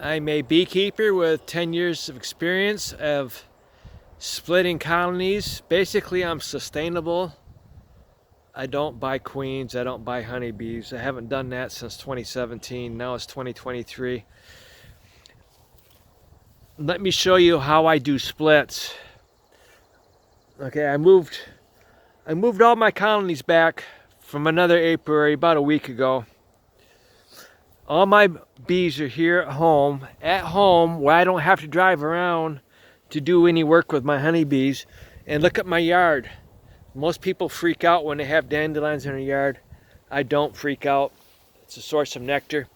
I'm a beekeeper with 10 years of experience of splitting colonies. Basically, I'm sustainable. I don't buy queens, I don't buy honeybees. I haven't done that since 2017. Now it's 2023. Let me show you how I do splits. Okay, I moved all my colonies back from another apiary about a week ago. All my bees are here at home where I don't have to drive around to do any work with my honeybees. And look at my yard. Most people freak out when they have dandelions in their yard. I don't freak out. It's a source of nectar.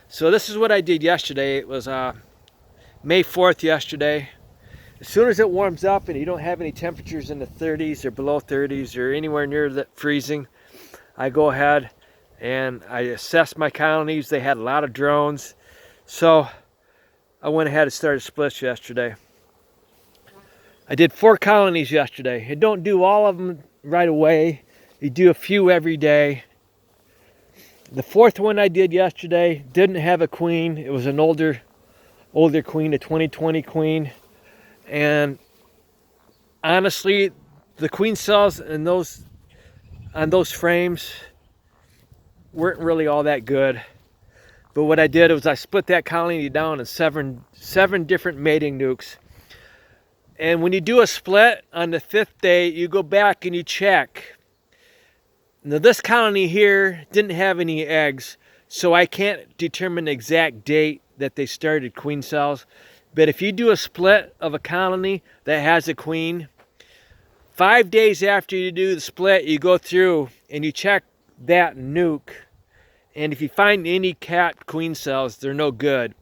So this is what I did yesterday. It was May 4th yesterday. As soon as it warms up and you don't have any temperatures in the 30s or below 30s or anywhere near that freezing, I go ahead and I assessed my colonies. They had a lot of drones. So I went ahead and started splits yesterday. I did 4 colonies yesterday. You don't do all of them right away. You do a few every day. The 4th one I did yesterday didn't have a queen. It was an older queen, a 2020 queen. And honestly, the queen cells on those frames weren't really all that good. But what I did was I split that colony down in seven different mating nukes. And when you do a split on the 5th day, you go back and you check. Now this colony here didn't have any eggs, so I can't determine the exact date that they started queen cells. But if you do a split of a colony that has a queen, 5 days after you do the split, you go through and you check that nuke. And if you find any capped queen cells, they're no good.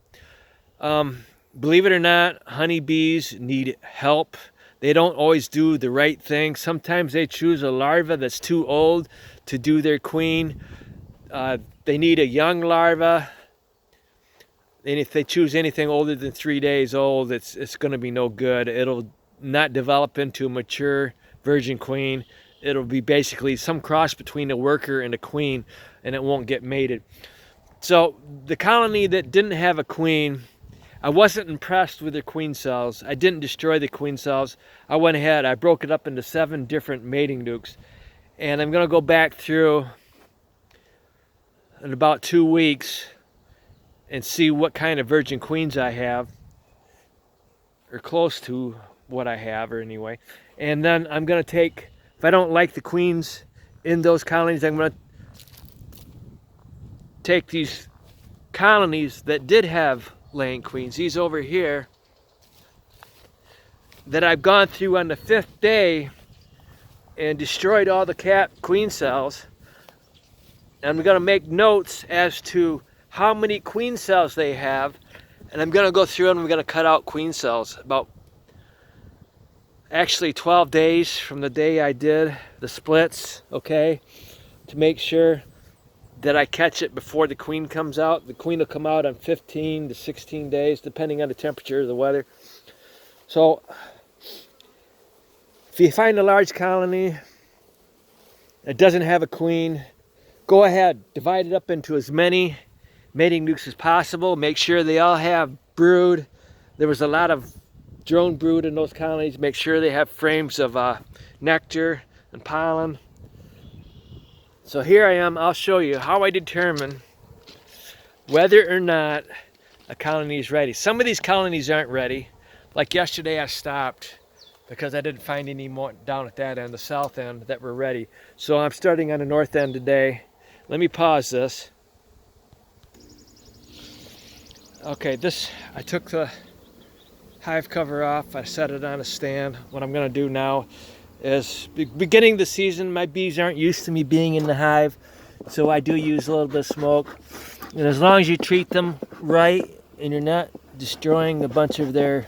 Believe it or not, honeybees need help. They don't always do the right thing. Sometimes they choose a larva that's too old to do their queen. They need a young larva. And if they choose anything older than 3 days old, it's going to be no good. It'll not develop into a mature virgin queen. It'll be basically some cross between a worker and a queen, and it won't get mated. So the colony that didn't have a queen, I wasn't impressed with their queen cells. I didn't destroy the queen cells. I went ahead, I broke it up into 7 different mating nukes. And I'm going to go back through in about 2 weeks and see what kind of virgin queens I have, or close to what I have, or anyway. And then I'm going to take, if I don't like the queens in those colonies, I'm going to take these colonies that did have laying queens, these over here, that I've gone through on the 5th day and destroyed all the capped queen cells. And I'm going to make notes as to how many queen cells they have, and I'm going to go through and we're going to cut out queen cells about actually 12 days from the day I did the splits, okay, to make sure that I catch it before the queen comes out. The queen will come out on 15 to 16 days, depending on the temperature of the weather. So if you find a large colony that doesn't have a queen, go ahead, divide it up into as many mating nukes as possible. Make sure they all have brood. There was a lot of drone brood in those colonies. Make sure they have frames of nectar and pollen. So here I am. I'll show you how I determine whether or not a colony is ready. Some of these colonies aren't ready. Like yesterday I stopped because I didn't find any more down at that end, the south end, that were ready. So I'm starting on the north end today. Let me pause this. Okay, I took the hive cover off. I set it on a stand. What I'm going to do now is, beginning the season, my bees aren't used to me being in the hive, so I do use a little bit of smoke. And as long as you treat them right and you're not destroying a bunch of their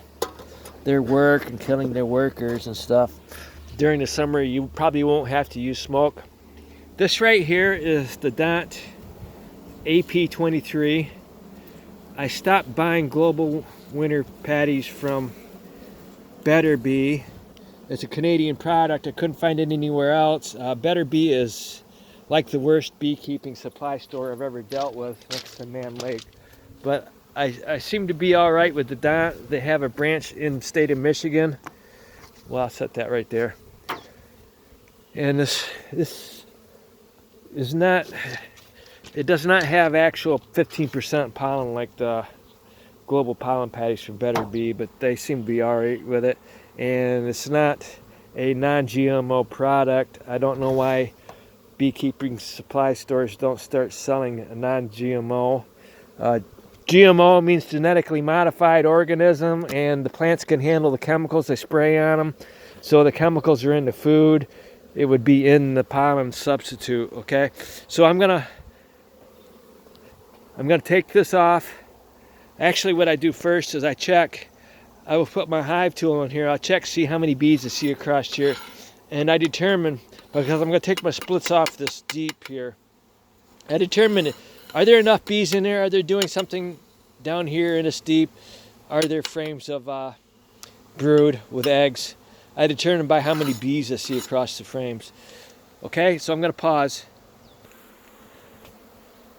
work and killing their workers and stuff, during the summer you probably won't have to use smoke. This right here is the Dot AP23. I stopped buying global winter patties from Better Bee. It's a Canadian product. I couldn't find it anywhere else. Better Bee is like the worst beekeeping supply store I've ever dealt with next to Man Lake. But I seem to be all right with the dot. They have a branch in the state of Michigan. Well, I'll set that right there. And this is not, it does not have actual 15% pollen like the global pollen patties from Better Bee, but they seem to be all right with it. And it's not a non-GMO product. I don't know why beekeeping supply stores don't start selling a non-GMO. GMO means genetically modified organism, and the plants can handle the chemicals they spray on them. So the chemicals are in the food. It would be in the pollen substitute, okay? So I'm gonna take this off. Actually, what I do first is I will put my hive tool in here. I'll check, see how many bees I see across here. And I determine, because I'm gonna take my splits off this deep here. I determine, are there enough bees in there? Are they doing something down here in this deep? Are there frames of brood with eggs? I determine by how many bees I see across the frames. Okay, so I'm gonna pause.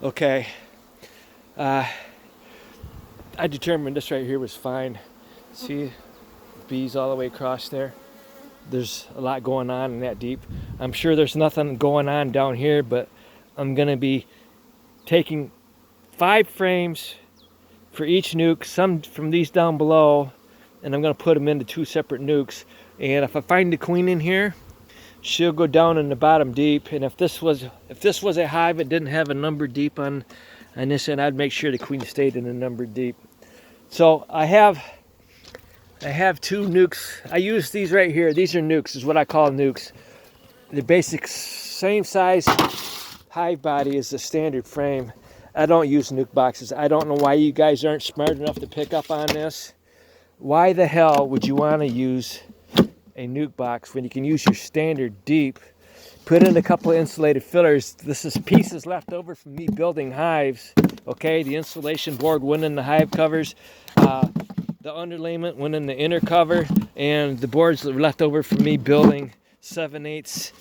Okay. I determined this right here was fine. See, bees all the way across there. There's a lot going on in that deep. I'm sure there's nothing going on down here, but I'm gonna be taking 5 frames for each nuke, some from these down below, and I'm gonna put them into 2 separate nukes. And if I find the queen in here, she'll go down in the bottom deep. And if this was a hive, it didn't have a number deep on this end, I'd make sure the queen stayed in the number deep. So I have 2 nukes. I use these right here. These are nukes, is what I call nukes. The basic same size hive body is the standard frame. I don't use nuke boxes. I don't know why you guys aren't smart enough to pick up on this. Why the hell would you want to use a nuke box when you can use your standard deep? Put in a couple of insulated fillers. This is pieces left over from me building hives. Okay, the insulation board went in the hive covers. The underlayment went in the inner cover, and the boards that were left over from me building 7/8.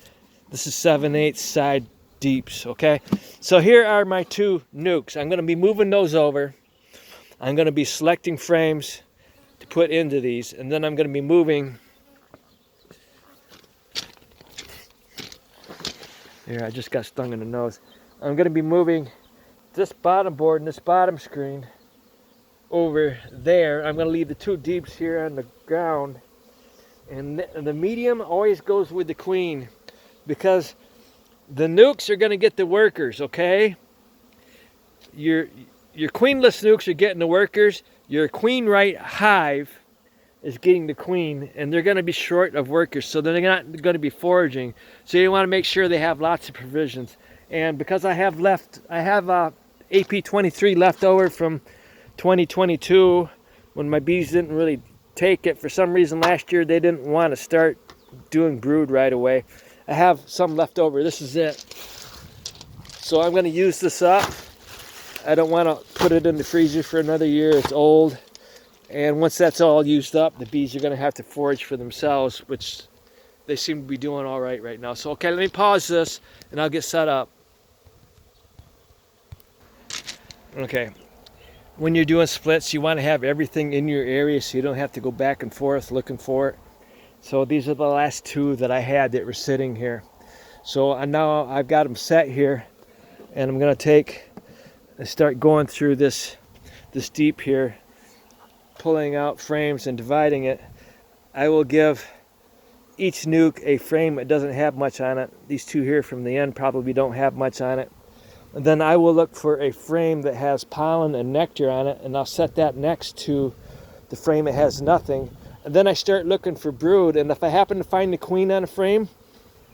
This is 7/8 side deeps. Okay, so here are my 2 nukes. I'm going to be moving those over. I'm going to be selecting frames to put into these, and then I'm going to be moving. Here, I just got stung in the nose. I'm going to be moving this bottom board and this bottom screen over there. I'm going to leave the 2 deeps here on the ground. And the medium always goes with the queen, because the nukes are going to get the workers, okay? Your queenless nukes are getting the workers. Your queen right hive is getting the queen, and they're going to be short of workers, so they're not going to be foraging. So you want to make sure they have lots of provisions. And because I have AP23 left over from 2022, when my bees didn't really take it for some reason last year, they didn't want to start doing brood right away. I have some left over. This is it. So I'm going to use this up. I don't want to put it in the freezer for another year. It's old. And once that's all used up, the bees are going to have to forage for themselves, which they seem to be doing all right now. So, okay, let me pause this, and I'll get set up. Okay, when you're doing splits, you want to have everything in your area so you don't have to go back and forth looking for it. So these are the last 2 that I had that were sitting here. So now I've got them set here, and I'm going to take and start going through this deep here, pulling out frames and dividing it. I will give each nuke a frame that doesn't have much on it. These 2 here from the end probably don't have much on it. And then I will look for a frame that has pollen and nectar on it, and I'll set that next to the frame that has nothing. And then I start looking for brood, and if I happen to find the queen on a frame,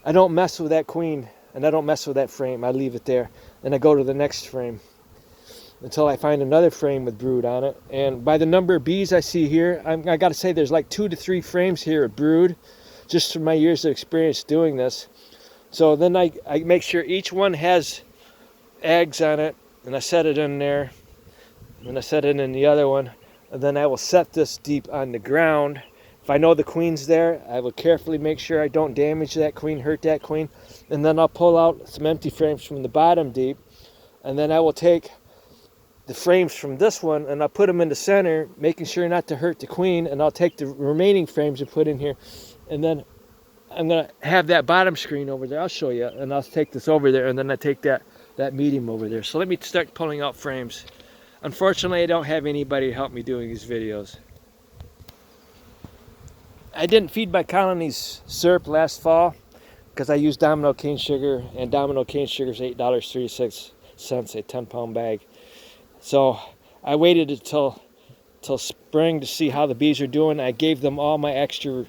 I don't mess with that queen, and I don't mess with that frame. I leave it there, and I go to the next frame until I find another frame with brood on it. And by the number of bees I see here, I got to say there's like 2 to 3 frames here of brood, just from my years of experience doing this. So then I make sure each one has eggs on it, and I set it in there, and I set it in the other one, and then I will set this deep on the ground. If I know the queen's there, I will carefully make sure I don't damage that queen, hurt that queen, and then I'll pull out some empty frames from the bottom deep, and then I will take the frames from this one, and I'll put them in the center, making sure not to hurt the queen, and I'll take the remaining frames and put in here, and then I'm gonna have that bottom screen over there. I'll show you, and I'll take this over there, and then I take that medium over there. So let me start pulling out frames. Unfortunately, I don't have anybody to help me doing these videos. I didn't feed my colonies syrup last fall because I used Domino cane sugar, and Domino cane sugar is $8.36 a 10-pound bag. So I waited until spring to see how the bees are doing. I gave them all my extra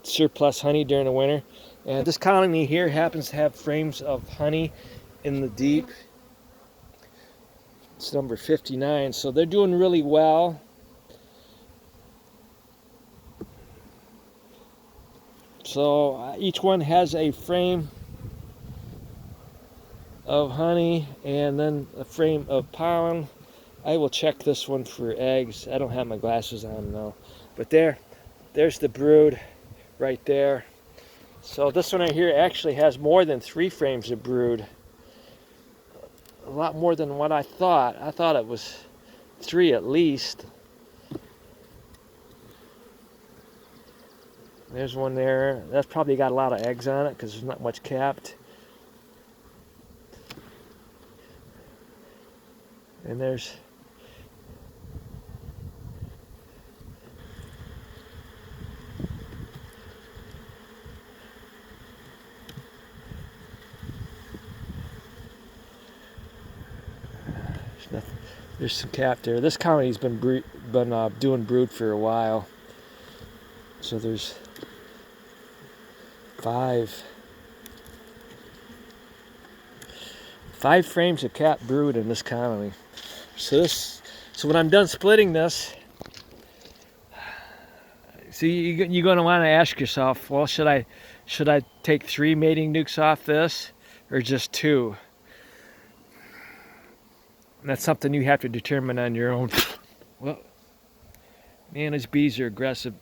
surplus honey during the winter. And this colony here happens to have frames of honey in the deep. It's number 59, so they're doing really well. So each one has a frame of honey and then a frame of pollen. I will check this one for eggs. I don't have my glasses on now. But there's the brood right there. So this one right here actually has more than 3 frames of brood. A lot more than what I thought. I thought it was 3 at least. There's one there. That's probably got a lot of eggs on it because there's not much capped. And there's there's some cap there. This colony's been doing brood for a while. So there's 5 frames of capped brood in this colony. So when I'm done splitting this, so you're going to want to ask yourself, well, should I take 3 mating nukes off this or just 2? And that's something you have to determine on your own. Well, man, these bees are aggressive.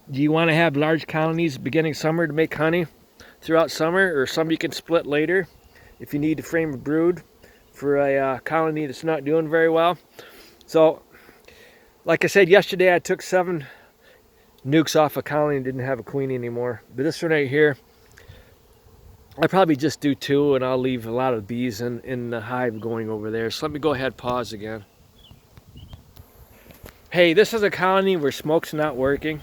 Do you want to have large colonies beginning summer to make honey throughout summer, or some you can split later if you need to frame a brood for a colony that's not doing very well? So, like I said yesterday, I took 7 nukes off a colony and didn't have a queen anymore. But this one right here, I probably just do 2, and I'll leave a lot of bees in the hive going over there. So let me go ahead and pause again. Hey, this is a colony where smoke's not working.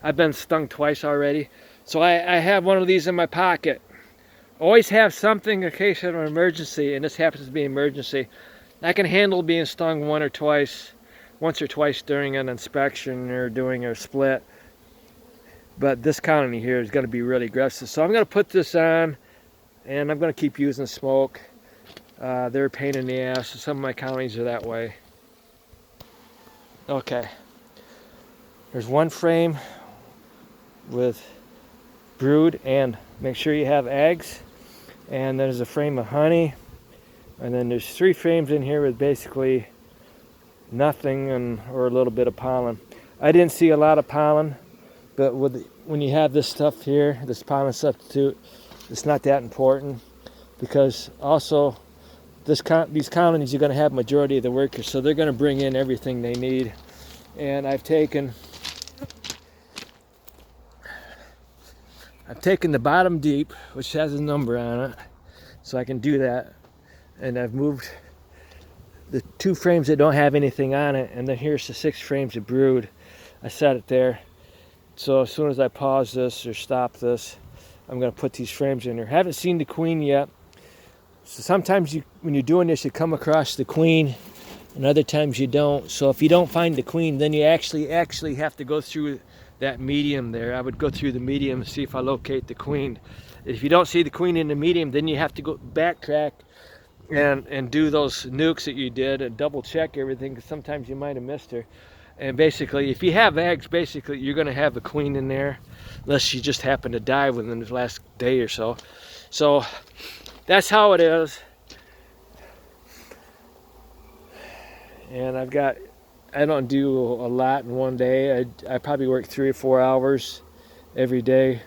I've been stung twice already. So I have one of these in my pocket. Always have something in case of an emergency, and this happens to be an emergency. I can handle being stung once or twice during an inspection or doing a split. But this colony here is going to be really aggressive. So I'm going to put this on, and I'm going to keep using smoke. They're a pain in the ass. Some of my colonies are that way. Okay. There's 1 frame with brood, and make sure you have eggs. And there's a frame of honey. And then there's 3 frames in here with basically nothing or a little bit of pollen. I didn't see a lot of pollen. But when you have this stuff here, this pollen substitute, it's not that important, because also these colonies are going to have majority of the workers, so they're going to bring in everything they need. And I've taken the bottom deep, which has a number on it, so I can do that. And I've moved the 2 frames that don't have anything on it, and then here's the 6 frames of brood. I set it there. So as soon as I pause this or stop this, I'm going to put these frames in there. Haven't seen the queen yet. So sometimes when you're doing this, you come across the queen, and other times you don't. So if you don't find the queen, then you actually have to go through that medium there. I would go through the medium and see if I locate the queen. If you don't see the queen in the medium, then you have to go backtrack and do those nukes that you did and double check everything, because sometimes you might have missed her. And basically, if you have eggs, basically you're going to have a queen in there, unless she just happened to die within the last day or so. So that's how it is. And I don't do a lot in one day. I probably work 3 or 4 hours every day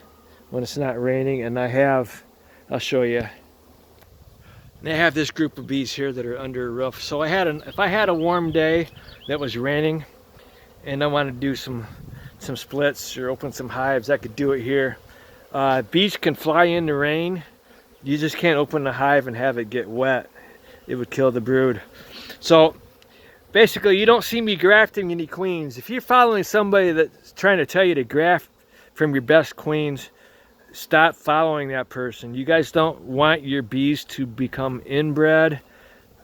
when it's not raining. And I'll show you. And I have this group of bees here that are under a roof. So if I had a warm day that was raining and I wanted to do some splits or open some hives, I could do it here. Bees can fly in the rain. You just can't open the hive and have it get wet. It would kill the brood. So basically, you don't see me grafting any queens. If you're following somebody that's trying to tell you to graft from your best queens, stop following that person. You guys don't want your bees to become inbred.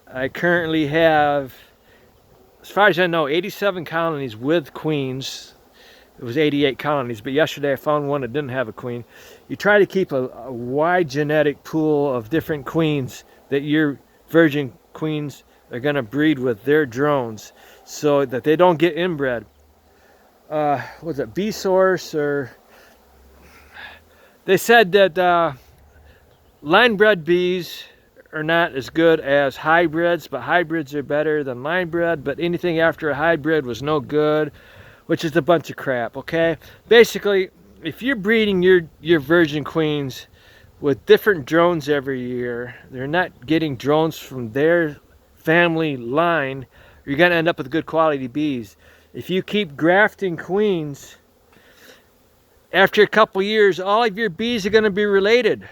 I currently have, as far as I know, 87 colonies with queens. It was 88 colonies, but yesterday I found one that didn't have a queen. You try to keep a wide genetic pool of different queens that your virgin queens are going to breed with their drones so that they don't get inbred. Was it Bee Source, or they said that line bred bees are not as good as hybrids, but hybrids are better than line bred, but anything after a hybrid was no good, which is a bunch of crap. Okay, basically, if you're breeding your virgin queens with different drones every year, they're not getting drones from their family line, you're going to end up with good quality bees. If you keep grafting queens, after a couple years, all of your bees are going to be related.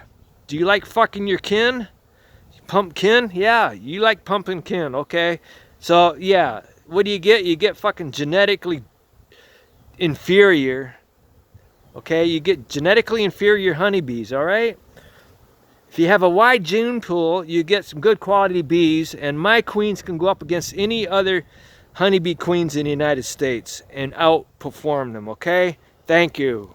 Do you like fucking your kin? Pumpkin? Yeah, you like pumpkin kin, okay? So, yeah, what do? You get fucking genetically inferior, okay? You get genetically inferior honeybees, all right? If you have a wide gene pool, you get some good quality bees, and my queens can go up against any other honeybee queens in the United States and outperform them, okay? Thank you.